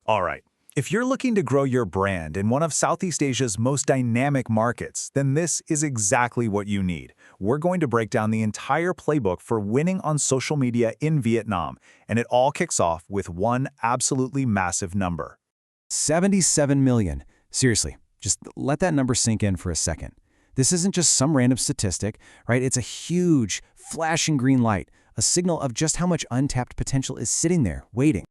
All right. If you're looking to grow your brand in one of Southeast Asia's most dynamic markets, then this is exactly what you need. We're going to break down the entire playbook for winning on social media in Vietnam, and it all kicks off with one absolutely massive number. 77 million. Seriously, just let that number sink in for a second. This isn't just some random statistic, right? It's a huge, flashing green light, a signal of just how much untapped potential is sitting there, waiting.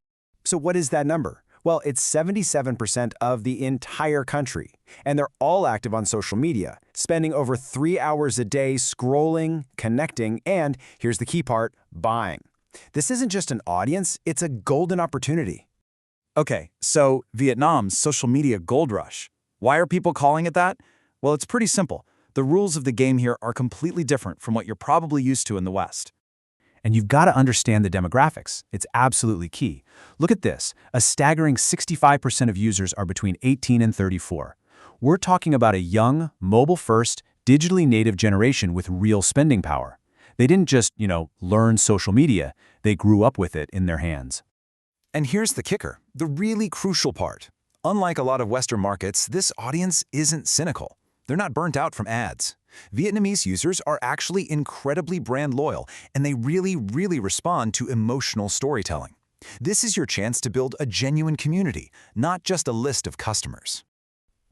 So what is that number? Well, it's 77% of the entire country, and they're all active on social media, spending over 3 hours a day scrolling, connecting, and, here's the key part, buying. This isn't just an audience, it's a golden opportunity. Okay, so Vietnam's social media gold rush. Why are people calling it that? Well, it's pretty simple. The rules of the game here are completely different from what you're probably used to in the West. And you've got to understand the demographics. It's absolutely key. Look at this. A staggering 65% of users are between 18 and 34. We're talking about a young, mobile-first, digitally native generation with real spending power. They didn't just, learn social media. They grew up with it in their hands. And here's the kicker, the really crucial part. Unlike a lot of Western markets, this audience isn't cynical. They're not burnt out from ads. Vietnamese users are actually incredibly brand loyal, and they really respond to emotional storytelling. This is your chance to build a genuine community, not just a list of customers.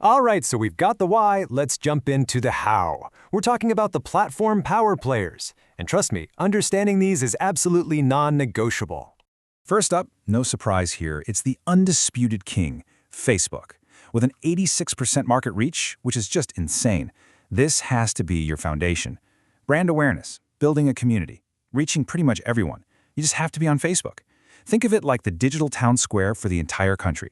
All right, so we've got the why, let's jump into the how. We're talking about the platform power players. And trust me, understanding these is absolutely non-negotiable. First up, no surprise here, it's the undisputed king, Facebook. With an 86% market reach, which is just insane, this has to be your foundation. Brand awareness, building a community, reaching pretty much everyone. You just have to be on Facebook. Think of it like the digital town square for the entire country.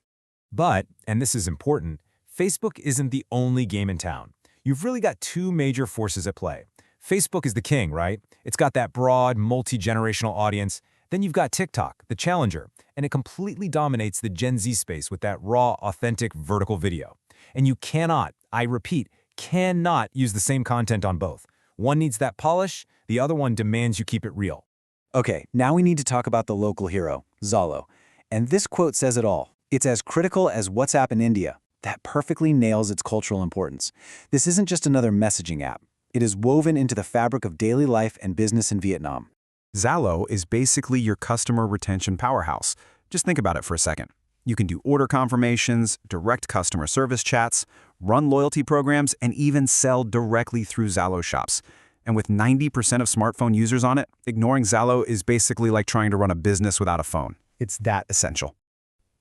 But, and this is important, Facebook isn't the only game in town. You've really got two major forces at play. Facebook is the king, right? It's got that broad, multi-generational audience. Then you've got TikTok, the challenger, and it completely dominates the Gen Z space with that raw, authentic, vertical video. And you cannot, I repeat, cannot use the same content on both. One needs that polish, the other one demands you keep it real. Okay, now we need to talk about the local hero, Zalo. And this quote says it all. It's as critical as WhatsApp in India. That perfectly nails its cultural importance. This isn't just another messaging app. It is woven into the fabric of daily life and business in Vietnam. Zalo is basically your customer retention powerhouse. Just think about it for a second. You can do order confirmations, direct customer service chats, run loyalty programs, and even sell directly through Zalo shops. And with 90% of smartphone users on it, ignoring Zalo is basically like trying to run a business without a phone. It's that essential.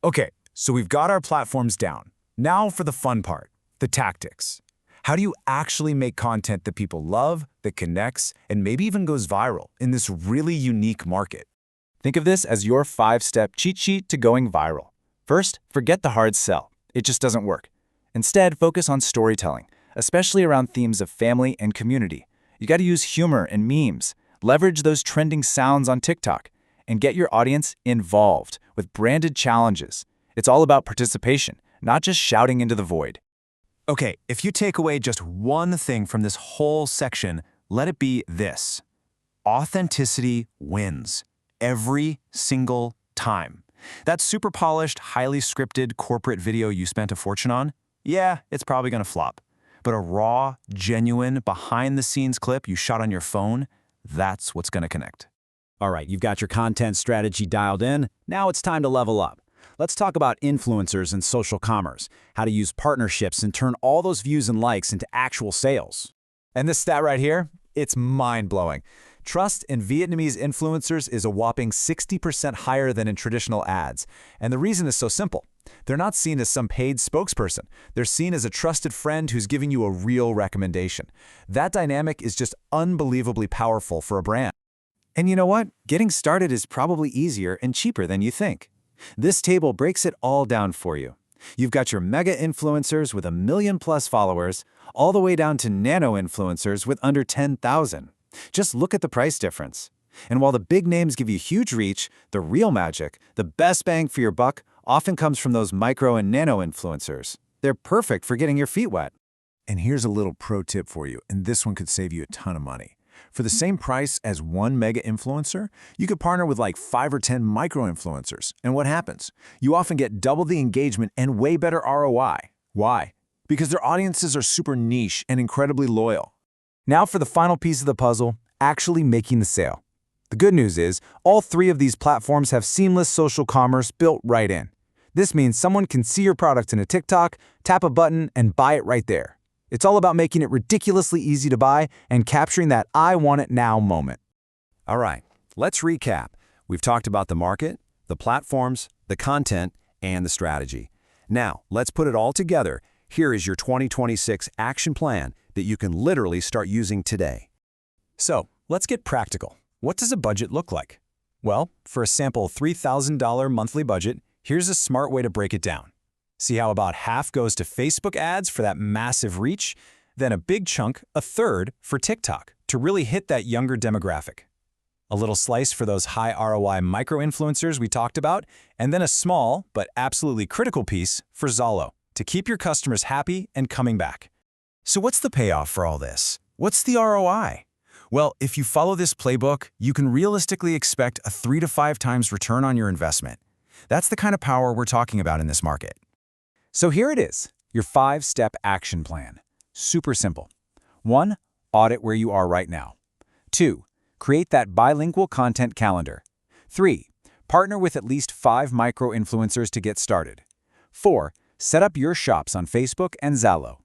Okay, so we've got our platforms down. Now for the fun part, the tactics. How do you actually make content that people love, that connects, and maybe even goes viral in this really unique market? Think of this as your 5-step cheat sheet to going viral. First, forget the hard sell. It just doesn't work. Instead, focus on storytelling, especially around themes of family and community. You got to use humor and memes, leverage those trending sounds on TikTok, and get your audience involved with branded challenges. It's all about participation, not just shouting into the void. Okay, if you take away just one thing from this whole section, let it be this. Authenticity wins. Every single time. That super polished, highly scripted corporate video you spent a fortune on? Yeah, it's probably gonna flop. But a raw, genuine, behind-the-scenes clip you shot on your phone, that's what's gonna connect. All right, you've got your content strategy dialed in. Now it's time to level up. Let's talk about influencers and social commerce, how to use partnerships and turn all those views and likes into actual sales. And this stat right here, it's mind-blowing. Trust in Vietnamese influencers is a whopping 60% higher than in traditional ads. And the reason is so simple. They're not seen as some paid spokesperson. They're seen as a trusted friend who's giving you a real recommendation. That dynamic is just unbelievably powerful for a brand. And you know what? Getting started is probably easier and cheaper than you think. This table breaks it all down for you. You've got your mega influencers with 1 million+ followers, all the way down to nano influencers with under 10,000. Just look at the price difference. And while the big names give you huge reach, the real magic, the best bang for your buck, often comes from those micro and nano influencers. They're perfect for getting your feet wet. And here's a little pro tip for you, and this one could save you a ton of money. For the same price as one mega influencer, you could partner with like 5 or 10 micro-influencers. And what happens? You often get double the engagement and way better ROI. Why? Because their audiences are super niche and incredibly loyal. Now for the final piece of the puzzle, actually making the sale. The good news is, all 3 of these platforms have seamless social commerce built right in. This means someone can see your product in a TikTok, tap a button, and buy it right there. It's all about making it ridiculously easy to buy and capturing that I want it now moment. All right, let's recap. We've talked about the market, the platforms, the content, and the strategy. Now, let's put it all together. Here is your 2026 action plan that you can literally start using today. So, let's get practical. What does a budget look like? Well, for a sample $3,000 monthly budget, here's a smart way to break it down. See how about half goes to Facebook ads for that massive reach, then a big chunk, a third, for TikTok to really hit that younger demographic. A little slice for those high ROI micro-influencers we talked about, and then a small but absolutely critical piece for Zalo to keep your customers happy and coming back. So what's the payoff for all this? What's the ROI? Well, if you follow this playbook, you can realistically expect a 3 to 5 times return on your investment. That's the kind of power we're talking about in this market. So here it is, your 5-step action plan. Super simple. 1. Audit where you are right now. 2. Create that bilingual content calendar. 3. Partner with at least 5 micro-influencers to get started. 4. Set up your shops on Facebook and Zalo.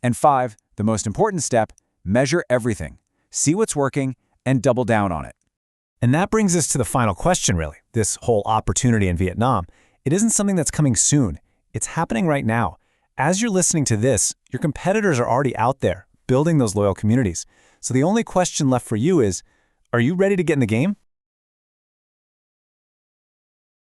And 5, the most important step, measure everything. See what's working and double down on it. And that brings us to the final question, really. This whole opportunity in Vietnam, it isn't something that's coming soon. It's happening right now. As you're listening to this, your competitors are already out there, building those loyal communities. So the only question left for you is, are you ready to get in the game?